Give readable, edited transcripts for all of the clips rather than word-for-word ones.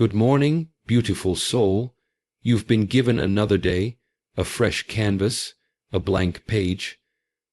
Good morning, beautiful soul. You've been given another day, a fresh canvas, a blank page.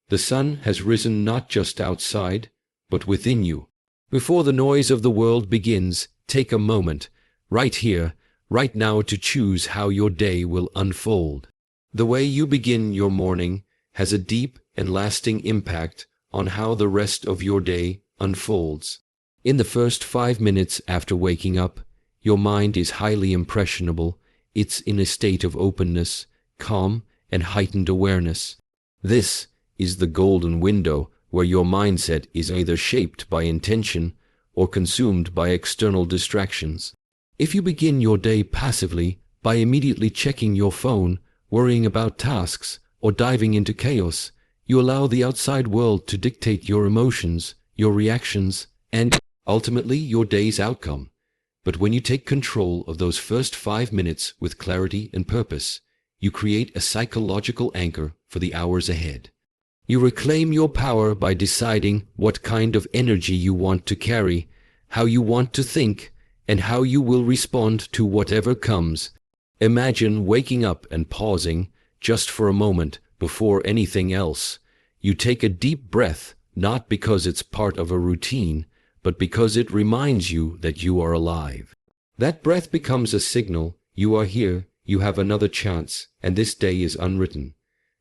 The sun has risen not just outside, but within you. Before the noise of the world begins, take a moment, right here, right now, to choose how your day will unfold. The way you begin your morning has a deep and lasting impact on how the rest of your day unfolds. In the first 5 minutes after waking up, your mind is highly impressionable. It's in a state of openness, calm, and heightened awareness. This is the golden window where your mindset is either shaped by intention or consumed by external distractions. If you begin your day passively by immediately checking your phone, worrying about tasks, or diving into chaos, you allow the outside world to dictate your emotions, your reactions, and ultimately your day's outcome. But when you take control of those first 5 minutes with clarity and purpose, you create a psychological anchor for the hours ahead. You reclaim your power by deciding what kind of energy you want to carry, how you want to think, and how you will respond to whatever comes. Imagine waking up and pausing just for a moment before anything else. You take a deep breath, not because it's part of a routine, but because it reminds you that you are alive. That breath becomes a signal. You are here, you have another chance, and this day is unwritten.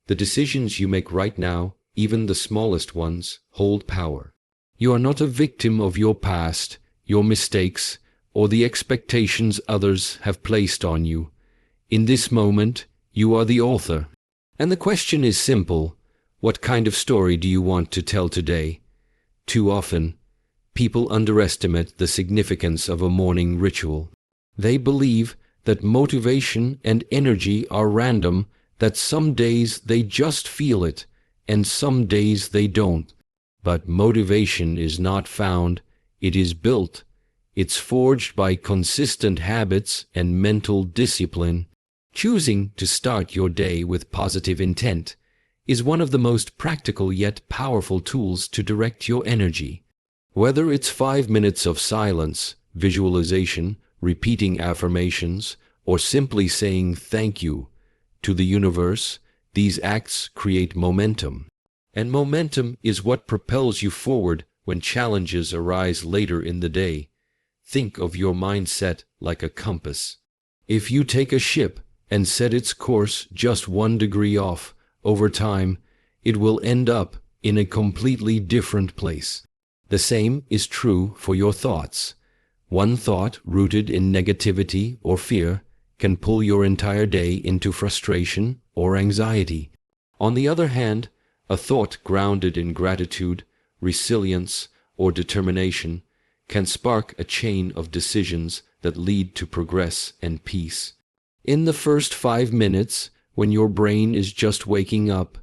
The decisions you make right now, even the smallest ones, hold power. You are not a victim of your past, your mistakes, or the expectations others have placed on you. In this moment, you are the author. And the question is simple: what kind of story do you want to tell today? Too often, people underestimate the significance of a morning ritual. They believe that motivation and energy are random, that some days they just feel it, and some days they don't. But motivation is not found, it is built. It's forged by consistent habits and mental discipline. Choosing to start your day with positive intent is one of the most practical yet powerful tools to direct your energy. Whether it's 5 minutes of silence, visualization, repeating affirmations, or simply saying thank you to the universe, these acts create momentum. And momentum is what propels you forward when challenges arise later in the day. Think of your mindset like a compass. If you take a ship and set its course just 1 degree off, over time, it will end up in a completely different place. The same is true for your thoughts. One thought rooted in negativity or fear can pull your entire day into frustration or anxiety. On the other hand, a thought grounded in gratitude, resilience, or determination can spark a chain of decisions that lead to progress and peace. In the first 5 minutes, when your brain is just waking up,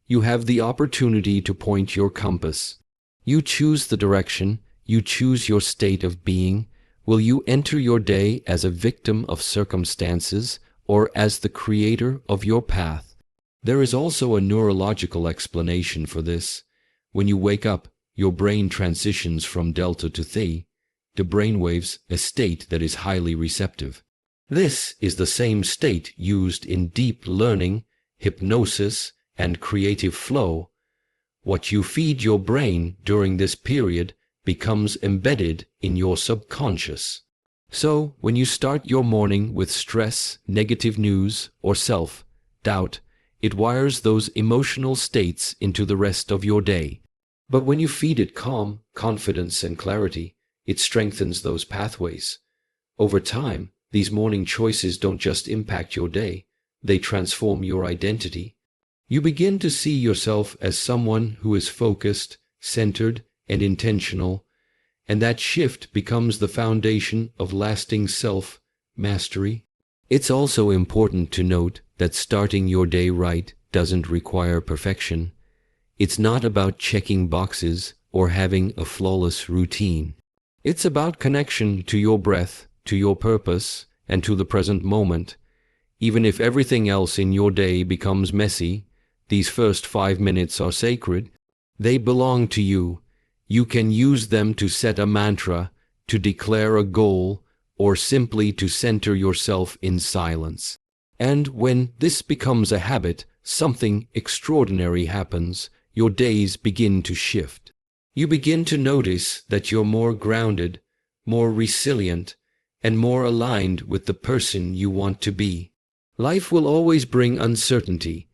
you have the opportunity to point your compass. You choose the direction, you choose your state of being. Will you enter your day as a victim of circumstances or as the creator of your path? There is also a neurological explanation for this. When you wake up, your brain transitions from delta to theta, the brainwaves, a state that is highly receptive. This is the same state used in deep learning, hypnosis, and creative flow. What you feed your brain during this period becomes embedded in your subconscious. So, when you start your morning with stress, negative news, or self-doubt, it wires those emotional states into the rest of your day. But when you feed it calm, confidence, and clarity, it strengthens those pathways. Over time, these morning choices don't just impact your day, they transform your identity. You begin to see yourself as someone who is focused, centered, and intentional, and that shift becomes the foundation of lasting self-mastery. It's also important to note that starting your day right doesn't require perfection. It's not about checking boxes or having a flawless routine. It's about connection to your breath, to your purpose, and to the present moment. Even if everything else in your day becomes messy, these first 5 minutes are sacred. They belong to you. You can use them to set a mantra, to declare a goal, or simply to center yourself in silence. And when this becomes a habit, something extraordinary happens. Your days begin to shift. You begin to notice that you're more grounded, more resilient, and more aligned with the person you want to be. Life will always bring uncertainty.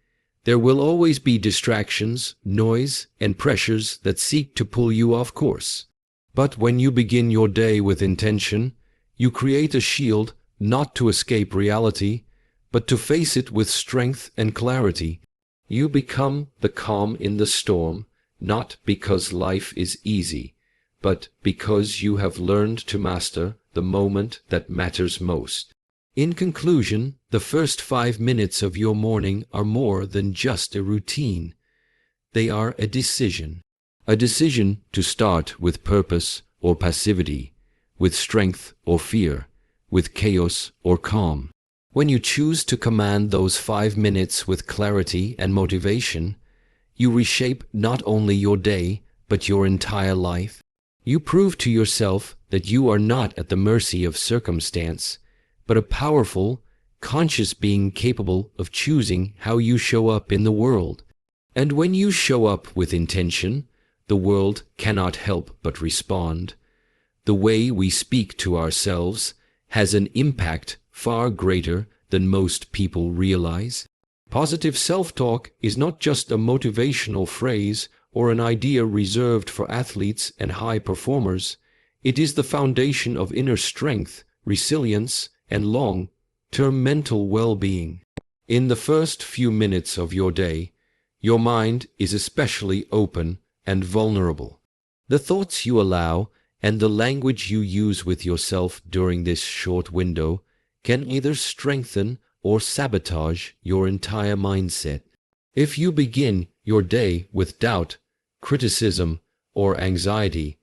There will always be distractions, noise, and pressures that seek to pull you off course. But when you begin your day with intention, you create a shield not to escape reality, but to face it with strength and clarity. You become the calm in the storm, not because life is easy, but because you have learned to master the moment that matters most. In conclusion, the first 5 minutes of your morning are more than just a routine. They are a decision to start with purpose or passivity, with strength or fear, with chaos or calm. When you choose to command those 5 minutes with clarity and motivation, you reshape not only your day, but your entire life. You prove to yourself that you are not at the mercy of circumstance, but a powerful, conscious being capable of choosing how you show up in the world. And when you show up with intention, the world cannot help but respond. The way we speak to ourselves has an impact far greater than most people realize. Positive self-talk is not just a motivational phrase or an idea reserved for athletes and high performers. It is the foundation of inner strength, resilience, and long-term mental well-being. In the first few minutes of your day, your mind is especially open and vulnerable. The thoughts you allow and the language you use with yourself during this short window can either strengthen or sabotage your entire mindset. If you begin your day with doubt, criticism, or anxiety,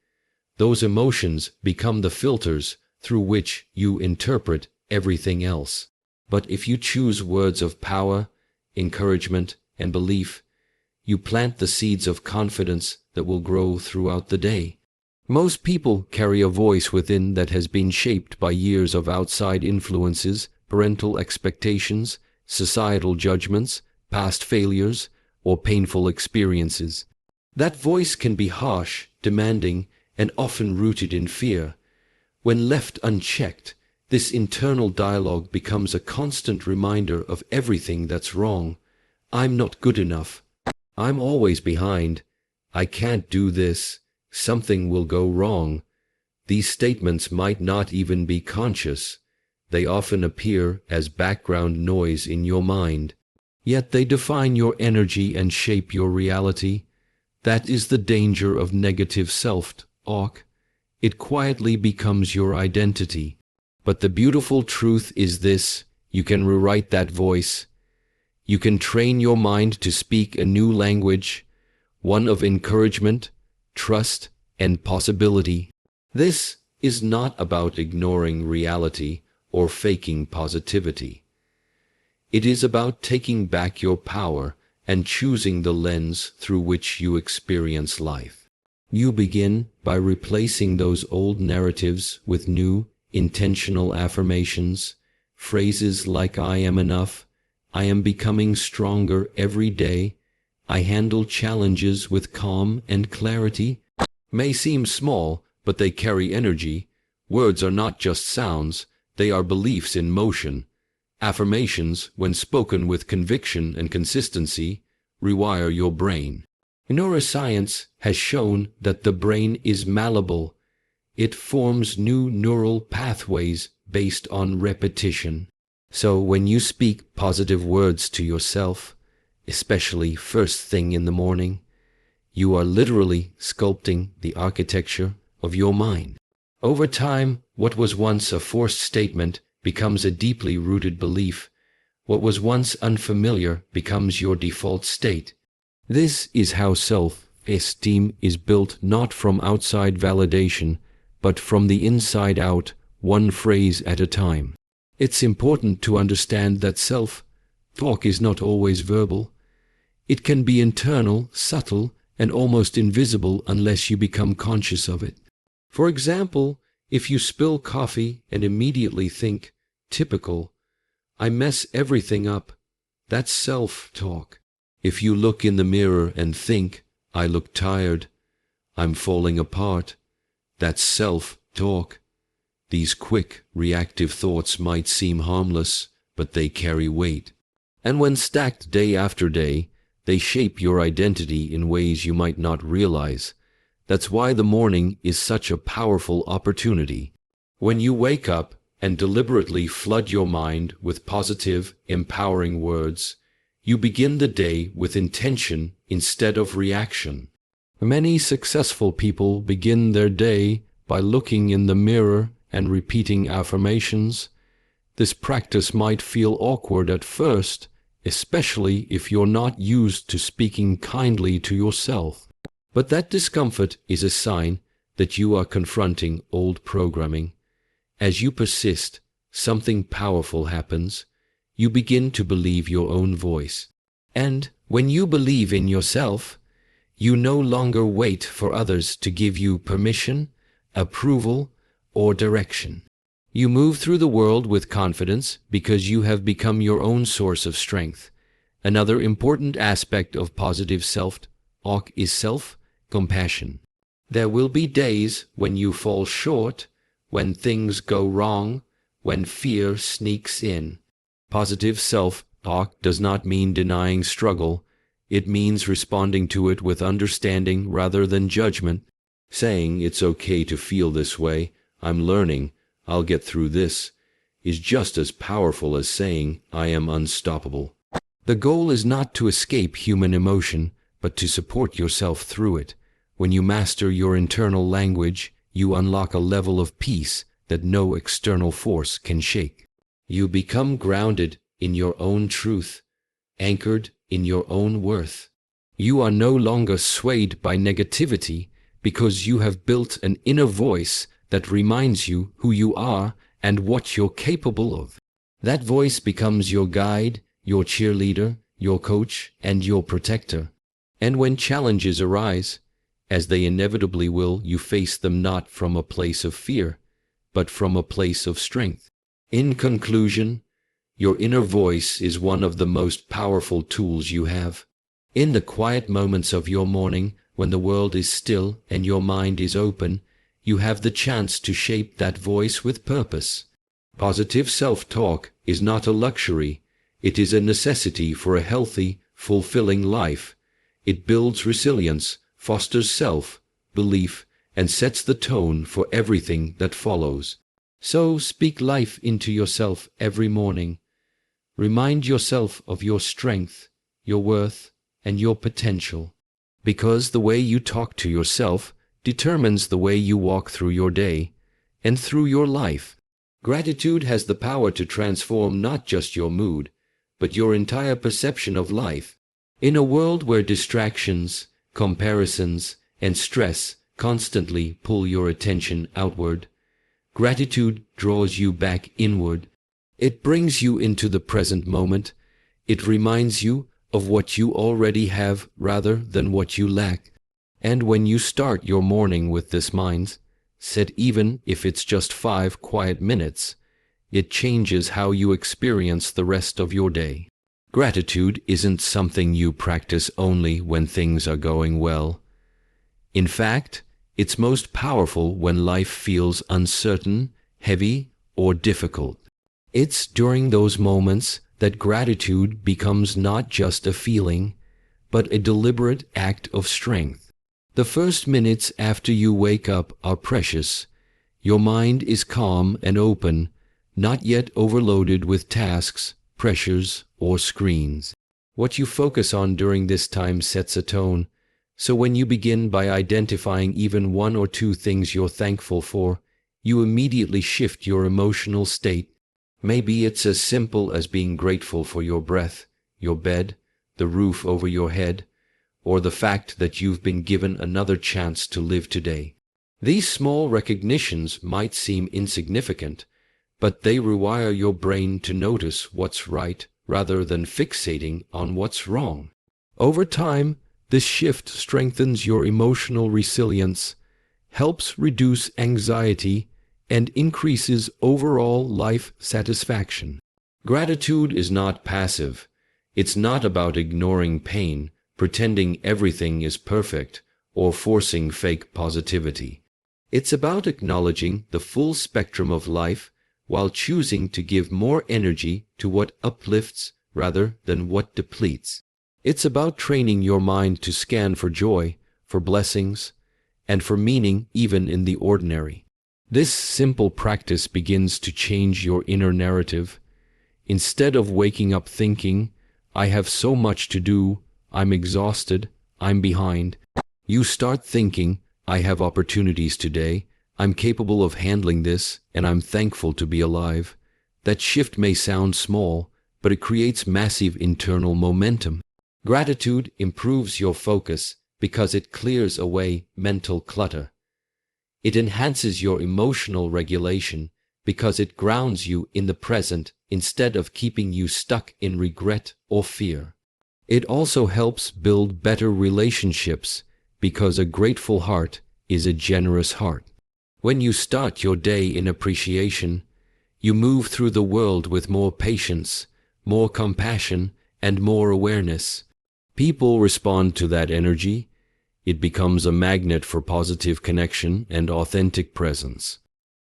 those emotions become the filters through which you interpret everything else. But if you choose words of power, encouragement, and belief, you plant the seeds of confidence that will grow throughout the day. Most people carry a voice within that has been shaped by years of outside influences, parental expectations, societal judgments, past failures, or painful experiences. That voice can be harsh, demanding, and often rooted in fear. When left unchecked, this internal dialogue becomes a constant reminder of everything that's wrong. I'm not good enough. I'm always behind. I can't do this. Something will go wrong. These statements might not even be conscious. They often appear as background noise in your mind. Yet they define your energy and shape your reality. That is the danger of negative self-talk. It quietly becomes your identity. But the beautiful truth is this: you can rewrite that voice. You can train your mind to speak a new language, one of encouragement, trust, and possibility. This is not about ignoring reality or faking positivity. It is about taking back your power and choosing the lens through which you experience life. You begin by replacing those old narratives with new, intentional affirmations, phrases like "I am enough," "I am becoming stronger every day," "I handle challenges with calm and clarity." May seem small, but they carry energy. Words are not just sounds, they are beliefs in motion. Affirmations, when spoken with conviction and consistency, rewire your brain. Neuroscience has shown that the brain is malleable. It forms new neural pathways based on repetition. So when you speak positive words to yourself, especially first thing in the morning, you are literally sculpting the architecture of your mind. Over time, what was once a forced statement becomes a deeply rooted belief. What was once unfamiliar becomes your default state. This is how self-esteem is built, not from outside validation, but from the inside out, one phrase at a time. It's important to understand that self-talk is not always verbal. It can be internal, subtle, and almost invisible unless you become conscious of it. For example, If you spill coffee and immediately think, typical, I mess everything up, that's self-talk. If you look in the mirror and think, I look tired, I'm falling apart, that's self-talk. These quick, reactive thoughts might seem harmless, but they carry weight. And when stacked day after day, they shape your identity in ways you might not realize. That's why the morning is such a powerful opportunity. When you wake up and deliberately flood your mind with positive, empowering words, you begin the day with intention instead of reaction. Many successful people begin their day by looking in the mirror and repeating affirmations. This practice might feel awkward at first, especially if you're not used to speaking kindly to yourself. But that discomfort is a sign that you are confronting old programming. As you persist, something powerful happens. You begin to believe your own voice. And when you believe in yourself, you no longer wait for others to give you permission, approval, or direction. You move through the world with confidence because you have become your own source of strength. Another important aspect of positive self-talk is self-compassion. There will be days when you fall short, when things go wrong, when fear sneaks in. Positive self-talk does not mean denying struggle. It means responding to it with understanding rather than judgment. Saying it's okay to feel this way, I'm learning, I'll get through this, is just as powerful as saying I am unstoppable. The goal is not to escape human emotion, but to support yourself through it. When you master your internal language, you unlock a level of peace that no external force can shake. You become grounded in your own truth, anchored in your own worth. You are no longer swayed by negativity because you have built an inner voice that reminds you who you are and what you're capable of. That voice becomes your guide, your cheerleader, your coach, and your protector. And when challenges arise, as they inevitably will, you face them not from a place of fear, but from a place of strength. In conclusion, your inner voice is one of the most powerful tools you have. In the quiet moments of your morning, when the world is still and your mind is open, you have the chance to shape that voice with purpose. Positive self-talk is not a luxury. It is a necessity for a healthy, fulfilling life. It builds resilience, fosters self-belief, and sets the tone for everything that follows. So speak life into yourself every morning. Remind yourself of your strength, your worth, and your potential. Because the way you talk to yourself determines the way you walk through your day and through your life. Gratitude has the power to transform not just your mood, but your entire perception of life. In a world where distractions, comparisons, and stress constantly pull your attention outward, gratitude draws you back inward. It brings you into the present moment. It reminds you of what you already have rather than what you lack. And when you start your morning with this mindset, even if it's just 5 quiet minutes, it changes how you experience the rest of your day. Gratitude isn't something you practice only when things are going well. In fact, it's most powerful when life feels uncertain, heavy, or difficult. It's during those moments that gratitude becomes not just a feeling, but a deliberate act of strength. The first minutes after you wake up are precious. Your mind is calm and open, not yet overloaded with tasks, pressures, or screens. What you focus on during this time sets a tone. So when you begin by identifying even 1 or 2 things you're thankful for, you immediately shift your emotional state. Maybe it's as simple as being grateful for your breath, your bed, the roof over your head, or the fact that you've been given another chance to live today. These small recognitions might seem insignificant, but they rewire your brain to notice what's right rather than fixating on what's wrong. Over time, this shift strengthens your emotional resilience, helps reduce anxiety, and increases overall life satisfaction. Gratitude is not passive. It's not about ignoring pain, pretending everything is perfect, or forcing fake positivity. It's about acknowledging the full spectrum of life while choosing to give more energy to what uplifts rather than what depletes. It's about training your mind to scan for joy, for blessings, and for meaning even in the ordinary. This simple practice begins to change your inner narrative. Instead of waking up thinking, "I have so much to do, I'm exhausted, I'm behind," you start thinking, "I have opportunities today, I'm capable of handling this, and I'm thankful to be alive." That shift may sound small, but it creates massive internal momentum. Gratitude improves your focus because it clears away mental clutter. It enhances your emotional regulation because it grounds you in the present instead of keeping you stuck in regret or fear. It also helps build better relationships because a grateful heart is a generous heart. When you start your day in appreciation, you move through the world with more patience, more compassion, and more awareness. People respond to that energy. It becomes a magnet for positive connection and authentic presence.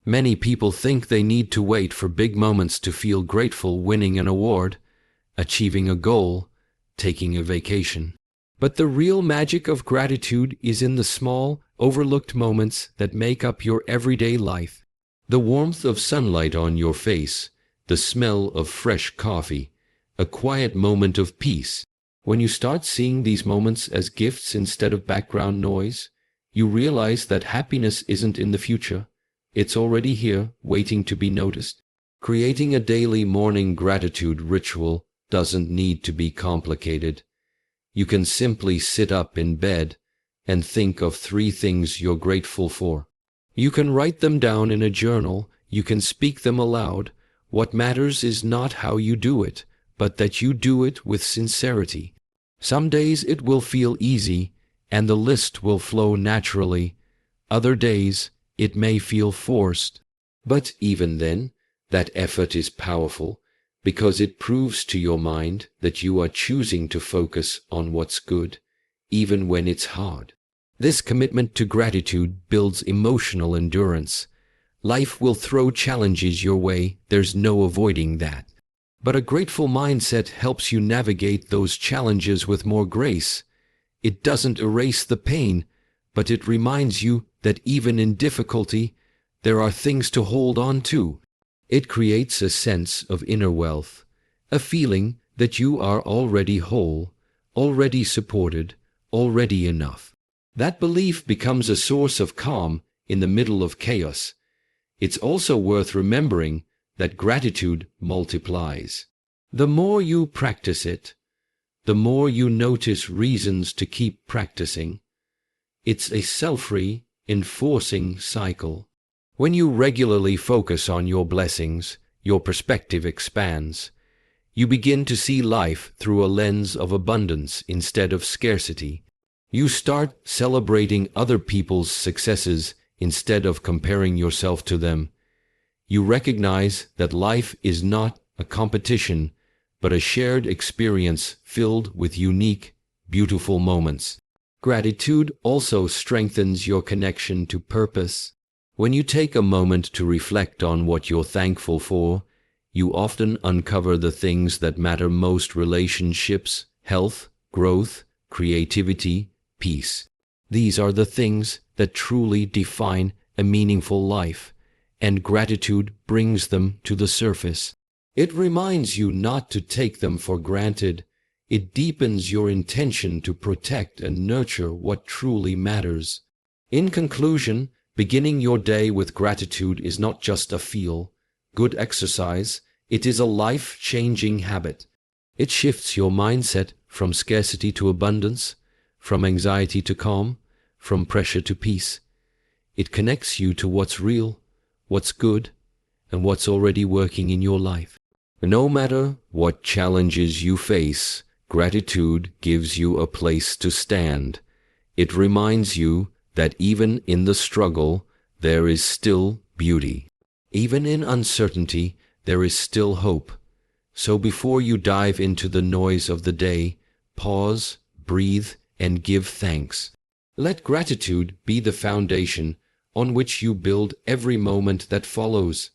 Many people think they need to wait for big moments to feel grateful, winning an award, achieving a goal, taking a vacation. But the real magic of gratitude is in the small, overlooked moments that make up your everyday life. The warmth of sunlight on your face, the smell of fresh coffee, a quiet moment of peace. When you start seeing these moments as gifts instead of background noise, you realize that happiness isn't in the future. It's already here, waiting to be noticed. Creating a daily morning gratitude ritual doesn't need to be complicated. You can simply sit up in bed and think of 3 things you're grateful for. You can write them down in a journal. You can speak them aloud. What matters is not how you do it, but that you do it with sincerity. Some days it will feel easy, and the list will flow naturally. Other days it may feel forced. But even then, that effort is powerful, because it proves to your mind that you are choosing to focus on what's good, even when it's hard. This commitment to gratitude builds emotional endurance. Life will throw challenges your way, there's no avoiding that. But a grateful mindset helps you navigate those challenges with more grace. It doesn't erase the pain, but it reminds you that even in difficulty, there are things to hold on to. It creates a sense of inner wealth, a feeling that you are already whole, already supported, already enough. That belief becomes a source of calm in the middle of chaos. It's also worth remembering that gratitude multiplies. The more you practice it, the more you notice reasons to keep practicing. It's a self-reinforcing cycle. When you regularly focus on your blessings, your perspective expands. You begin to see life through a lens of abundance instead of scarcity. You start celebrating other people's successes instead of comparing yourself to them. You recognize that life is not a competition, but a shared experience filled with unique, beautiful moments. Gratitude also strengthens your connection to purpose. When you take a moment to reflect on what you're thankful for, you often uncover the things that matter most: relationships, health, growth, creativity, peace. These are the things that truly define a meaningful life, and gratitude brings them to the surface. It reminds you not to take them for granted. It deepens your intention to protect and nurture what truly matters. In conclusion, beginning your day with gratitude is not just a feel-good exercise, it is a life-changing habit. It shifts your mindset from scarcity to abundance, from anxiety to calm, from pressure to peace. It connects you to what's real, what's good, and what's already working in your life. No matter what challenges you face, gratitude gives you a place to stand. It reminds you that even in the struggle, there is still beauty. Even in uncertainty, there is still hope. So before you dive into the noise of the day, pause, breathe, and give thanks. Let gratitude be the foundation on which you build every moment that follows.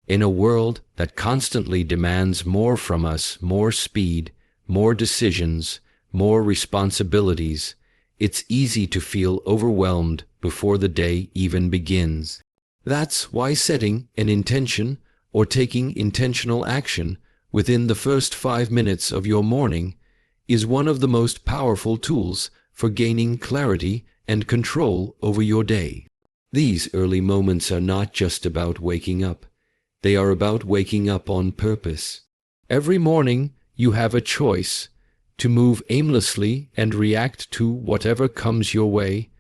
In a world that constantly demands more from us, more speed, more decisions, more responsibilities, it's easy to feel overwhelmed before the day even begins. That's why setting an intention or taking intentional action within the first 5 minutes of your morning is one of the most powerful tools for gaining clarity and control over your day. These early moments are not just about waking up. They are about waking up on purpose. Every morning you have a choice to move aimlessly and react to whatever comes your way,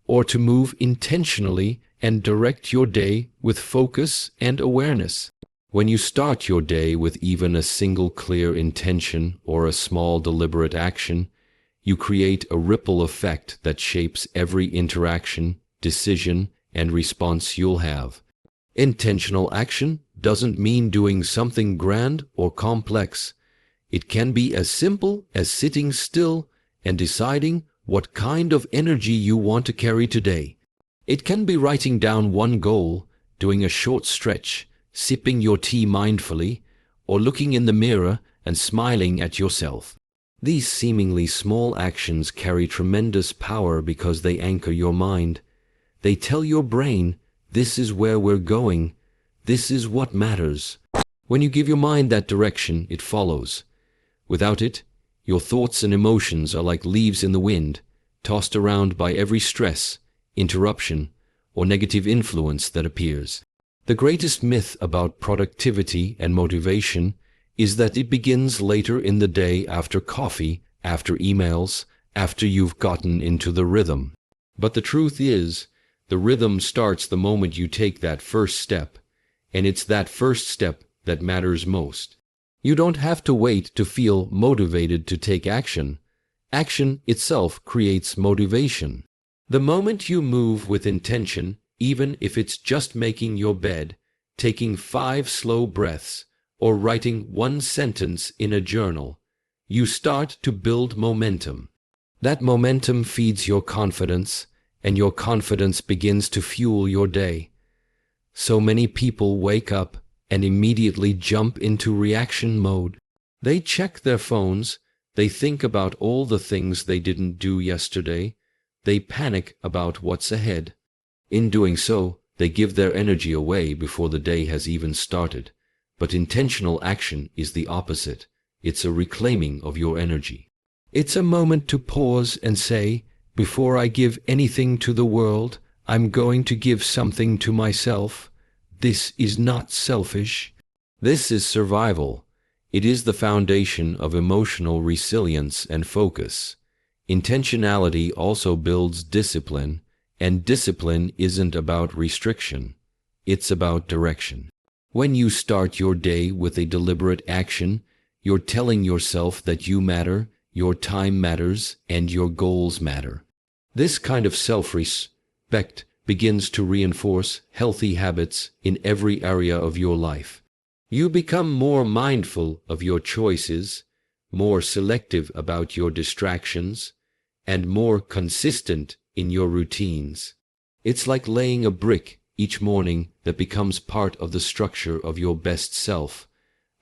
or to move intentionally and direct your day with focus and awareness. When you start your day with even a single clear intention or a small deliberate action, you create a ripple effect that shapes every interaction, decision, and response you'll have. Intentional action doesn't mean doing something grand or complex. It can be as simple as sitting still and deciding what kind of energy you want to carry today. It can be writing down one goal, doing a short stretch, sipping your tea mindfully, or looking in the mirror and smiling at yourself. These seemingly small actions carry tremendous power because they anchor your mind. They tell your brain, this is where we're going, this is what matters. When you give your mind that direction, it follows. Without it, your thoughts and emotions are like leaves in the wind, tossed around by every stress, interruption, or negative influence that appears. The greatest myth about productivity and motivation is that it begins later in the day after coffee, after emails, after you've gotten into the rhythm. But the truth is, the rhythm starts the moment you take that first step, and it's that first step that matters most. You don't have to wait to feel motivated to take action. Action itself creates motivation. The moment you move with intention, even if it's just making your bed, taking 5 slow breaths, or writing one sentence in a journal, you start to build momentum. That momentum feeds your confidence, and your confidence begins to fuel your day. So many people wake up and immediately jump into reaction mode. They check their phones, they think about all the things they didn't do yesterday, they panic about what's ahead. In doing so, they give their energy away before the day has even started. But intentional action is the opposite. It's a reclaiming of your energy. It's a moment to pause and say, before I give anything to the world, I'm going to give something to myself. This is not selfish. This is survival. It is the foundation of emotional resilience and focus. Intentionality also builds discipline, and discipline isn't about restriction. It's about direction. When you start your day with a deliberate action, you're telling yourself that you matter, your time matters, and your goals matter. This kind of self-respect begins to reinforce healthy habits in every area of your life. You become more mindful of your choices, more selective about your distractions, and more consistent in your routines. It's like laying a brick each morning that becomes part of the structure of your best self.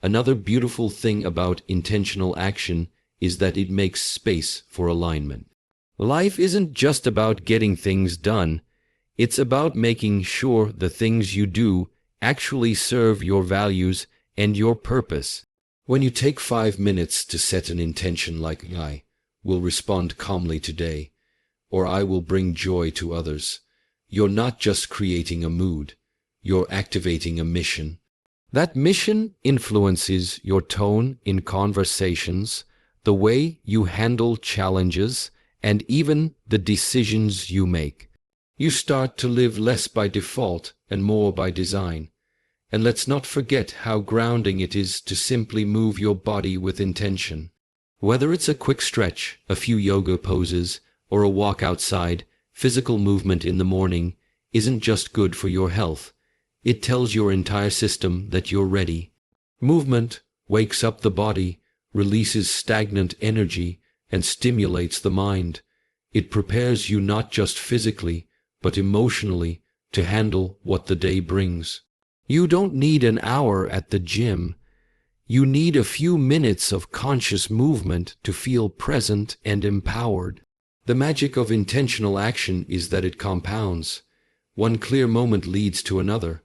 Another beautiful thing about intentional action is that it makes space for alignment. Life isn't just about getting things done. It's about making sure the things you do actually serve your values and your purpose. When you take 5 minutes to set an intention like I will respond calmly today, or I will bring joy to others, you're not just creating a mood, you're activating a mission. That mission influences your tone in conversations, the way you handle challenges, and even the decisions you make. You start to live less by default and more by design. And let's not forget how grounding it is to simply move your body with intention. Whether it's a quick stretch, a few yoga poses, or a walk outside, physical movement in the morning isn't just good for your health. It tells your entire system that you're ready. Movement wakes up the body, releases stagnant energy, and stimulates the mind. It prepares you not just physically, but emotionally to handle what the day brings. You don't need an hour at the gym. You need a few minutes of conscious movement to feel present and empowered. The magic of intentional action is that it compounds. One clear moment leads to another.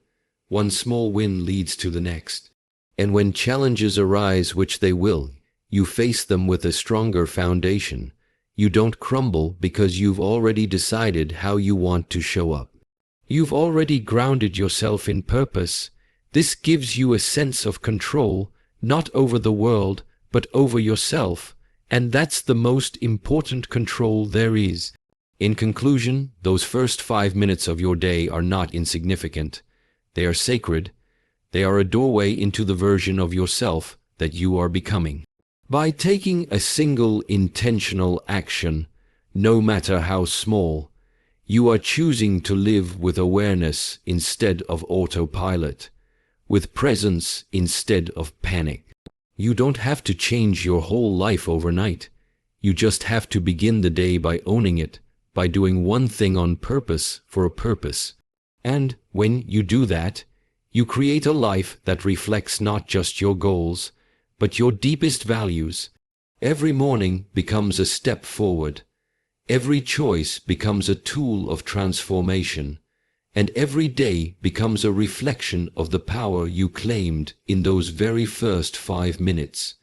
One small win leads to the next. And when challenges arise, which they will, you face them with a stronger foundation. You don't crumble because you've already decided how you want to show up. You've already grounded yourself in purpose. This gives you a sense of control, not over the world, but over yourself, and that's the most important control there is. In conclusion, those first 5 minutes of your day are not insignificant. They are sacred. They are a doorway into the version of yourself that you are becoming. By taking a single intentional action, no matter how small, you are choosing to live with awareness instead of autopilot, with presence instead of panic. You don't have to change your whole life overnight. You just have to begin the day by owning it, by doing one thing on purpose for a purpose. And when you do that, you create a life that reflects not just your goals, but your deepest values. Every morning becomes a step forward. Every choice becomes a tool of transformation. And every day becomes a reflection of the power you claimed in those very first 5 minutes.